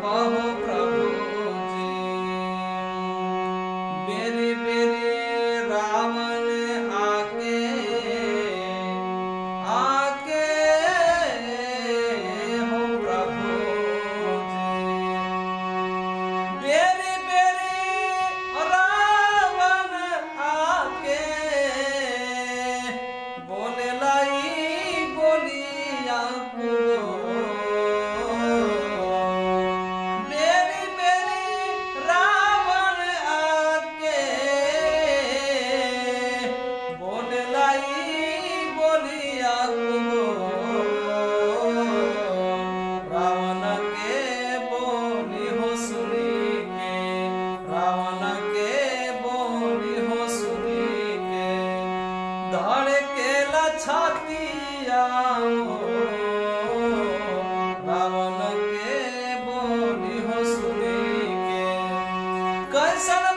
बहु प्रभु जी। बेरी बेरी रावण आके आके हो प्रभु जी। बेरी बेरी रावण आके बोले लाई बोलिया को। बेरी बेरी रावण आके बोले लाई बोलिया को। रावण के बोली हो सुनी के, रावण के बोली हो सुनी के धड़केला छातिया रावण के बोली हो सुनी के। कैसन